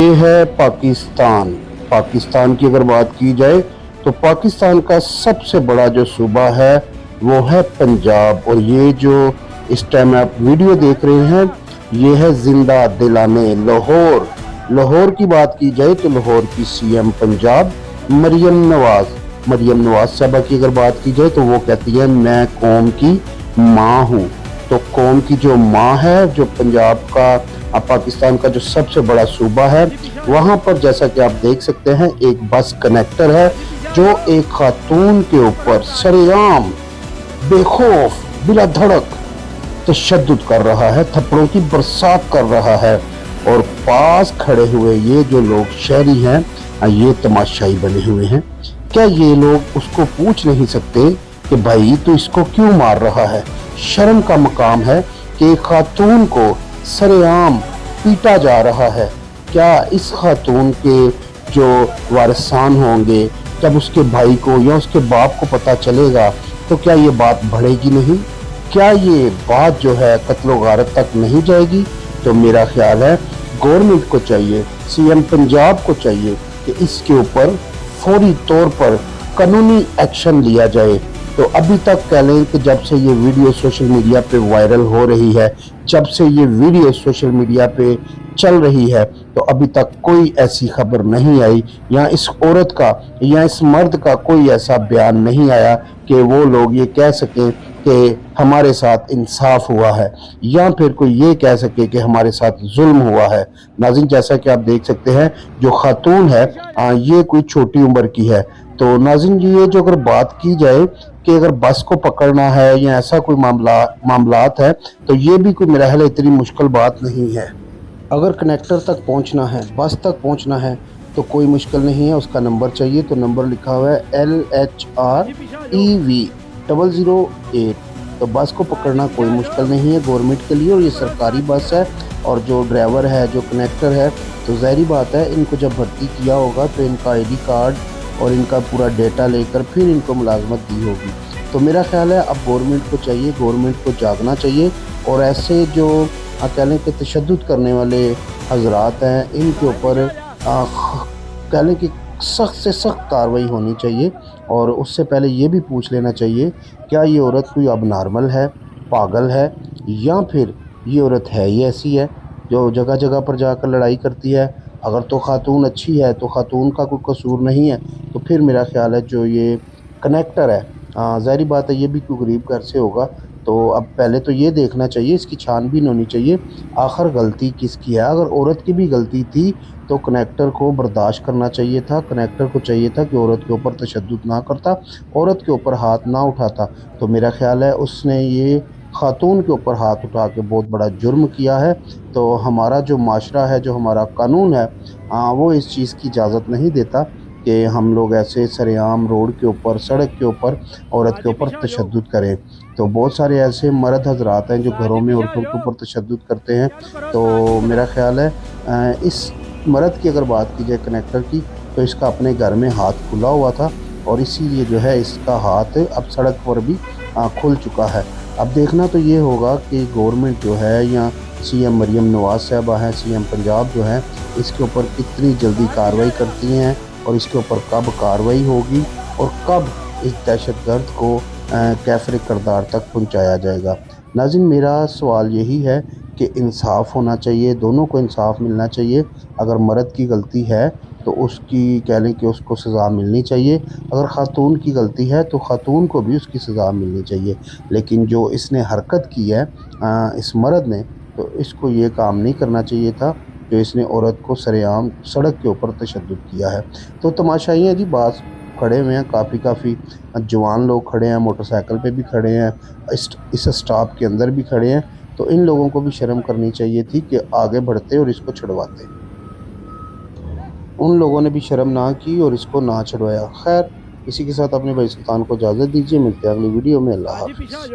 یہ ہے پاکستان۔ پاکستان کی اگر بات کی جائے تو پاکستان کا سب سے بڑا جو صوبہ ہے وہ ہے پنجاب، اور یہ جو اس ٹائم آپ ویڈیو دیکھ رہے ہیں یہ ہے زندہ دلانے لاہور۔ لاہور کی بات کی جائے تو لاہور کی سی ایم پنجاب مریم نواز صاحبہ کی اگر بات کی جائے تو وہ کہتی ہے میں قوم کی ماں ہوں۔ تو قوم کی جو ماں ہے، جو پنجاب کا پاکستان کا جو سب سے بڑا صوبہ ہے، وہاں پر جیسا کہ آپ دیکھ سکتے ہیں ایک بس کنیکٹر ہے جو ایک خاتون کے اوپر سرعام بے خوف بلا دھڑک تشدد کر رہا ہے، تھپڑوں کی برسات کر رہا ہے، اور پاس کھڑے ہوئے یہ جو لوگ شہری ہیں یہ تماشائی بنے ہوئے ہیں۔ کیا یہ لوگ اس کو پوچھ نہیں سکتے کہ بھائی تو اس کو کیوں مار رہا ہے؟ شرم کا مقام ہے کہ ایک خاتون کو سرعام پیٹا جا رہا ہے۔ کیا اس خاتون کے جو وارثان ہوں گے، جب اس کے بھائی کو یا اس کے باپ کو پتہ چلے گا تو کیا یہ بات بڑھے گی نہیں؟ کیا یہ بات جو ہے قتل و غارت تک نہیں جائے گی؟ تو میرا خیال ہے گورنمنٹ کو چاہیے، سی ایم پنجاب کو چاہیے کہ اس کے اوپر فوری طور پر قانونی ایکشن لیا جائے۔ تو ابھی تک کہہ لیں کہ جب سے یہ ویڈیو سوشل میڈیا پہ وائرل ہو رہی ہے، جب سے یہ ویڈیو سوشل میڈیا پہ چل رہی ہے، تو ابھی تک کوئی ایسی خبر نہیں آئی یا اس عورت کا یا اس مرد کا کوئی ایسا بیان نہیں آیا کہ وہ لوگ یہ کہہ سکیں کہ ہمارے ساتھ انصاف ہوا ہے، یا پھر کوئی یہ کہہ سکے کہ ہمارے ساتھ ظلم ہوا ہے۔ ناظرین، جیسا کہ آپ دیکھ سکتے ہیں جو خاتون ہے یہ کوئی چھوٹی عمر کی ہے۔ تو ناظرین، یہ جو اگر بات کی جائے کہ اگر بس کو پکڑنا ہے یا ایسا کوئی معاملات ہے تو یہ بھی کوئی میرا خیال اتنی مشکل بات نہیں ہے۔ اگر کنیکٹر تک پہنچنا ہے، بس تک پہنچنا ہے تو کوئی مشکل نہیں ہے، اس کا نمبر چاہیے تو نمبر لکھا ہوا ہے LHREV 008۔ تو بس کو پکڑنا کوئی مشکل نہیں ہے گورنمنٹ کے لیے، اور یہ سرکاری بس ہے، اور جو ڈرائیور ہے جو کنیکٹر ہے تو ظاہری بات ہے ان کو جب بھرتی کیا ہوگا تو ان کا ID کارڈ اور ان کا پورا ڈیٹا لے کر پھر ان کو ملازمت دی ہوگی۔ تو میرا خیال ہے اب گورنمنٹ کو چاہیے، گورنمنٹ کو جاگنا چاہیے، اور ایسے جو کہہ لیں کہ تشدد کرنے والے حضرات ہیں ان کے اوپر کہہ لیں کہ سخت سے سخت کارروائی ہونی چاہیے۔ اور اس سے پہلے یہ بھی پوچھ لینا چاہیے کیا یہ عورت کوئی اب نارمل ہے، پاگل ہے، یا پھر یہ عورت ہے ہی ایسی ہے جو جگہ جگہ پر جا کر لڑائی کرتی ہے؟ اگر تو خاتون اچھی ہے تو خاتون کا کوئی قصور نہیں ہے، تو پھر میرا خیال ہے جو یہ کنیکٹر ہے ظاہری بات ہے یہ بھی کوئی غریب گھر سے ہوگا، تو اب پہلے تو یہ دیکھنا چاہیے، اس کی چھان بین ہونی چاہیے آخر غلطی کس کی ہے۔ اگر عورت کی بھی غلطی تھی تو کنیکٹر کو برداشت کرنا چاہیے تھا، کنیکٹر کو چاہیے تھا کہ عورت کے اوپر تشدد نہ کرتا، عورت کے اوپر ہاتھ نہ اٹھاتا۔ تو میرا خیال ہے اس نے یہ خاتون کے اوپر ہاتھ اٹھا کے بہت بڑا جرم کیا ہے۔ تو ہمارا جو معاشرہ ہے، جو ہمارا قانون ہے وہ اس چیز کی اجازت نہیں دیتا کہ ہم لوگ ایسے سرعام روڈ کے اوپر، سڑک کے اوپر عورت کے اوپر تشدد کریں۔ تو بہت سارے ایسے مرد حضرات ہیں جو گھروں میں عورتوں کے اوپر تشدد کرتے ہیں۔ تو میرا خیال ہے اس مرد کی اگر بات کی جائے کنیکٹر کی تو اس کا اپنے گھر میں ہاتھ کھلا ہوا تھا، اور اسی لیے جو ہے اس کا ہاتھ اب سڑک پر بھی کھل چکا ہے۔ اب دیکھنا تو یہ ہوگا کہ گورنمنٹ جو ہے یا سی ایم مریم نواز صاحبہ ہیں، سی ایم پنجاب جو ہیں، اس کے اوپر کتنی جلدی کارروائی کرتی ہیں، اور اس کے اوپر کب کارروائی ہوگی اور کب اس دہشت گرد کو کیفر کردار تک پہنچایا جائے گا۔ ناظرین، میرا سوال یہی ہے کہ انصاف ہونا چاہیے، دونوں کو انصاف ملنا چاہیے۔ اگر مرد کی غلطی ہے تو اس کی کہہ لیں کہ اس کو سزا ملنی چاہیے، اگر خاتون کی غلطی ہے تو خاتون کو بھی اس کی سزا ملنی چاہیے۔ لیکن جو اس نے حرکت کی ہے اس مرد نے، تو اس کو یہ کام نہیں کرنا چاہیے تھا جو اس نے عورت کو سرعام سڑک کے اوپر تشدد کیا ہے۔ تو تماشائی ہیں جی، بعض کھڑے ہوئے ہیں، کافی جوان لوگ کھڑے ہیں، موٹر سائیکل پہ بھی کھڑے ہیں، اس اسٹاپ کے اندر بھی کھڑے ہیں۔ تو ان لوگوں کو بھی شرم کرنی چاہیے تھی کہ آگے بڑھتے اور اس کو چھڑواتے۔ ان لوگوں نے بھی شرم نہ کی اور اس کو نہ چھڑوایا۔ خیر، اسی کے ساتھ اپنے بھائی سلطان کو اجازت دیجیے، ملتے ہیں اگلی ویڈیو میں۔ اللہ حافظ۔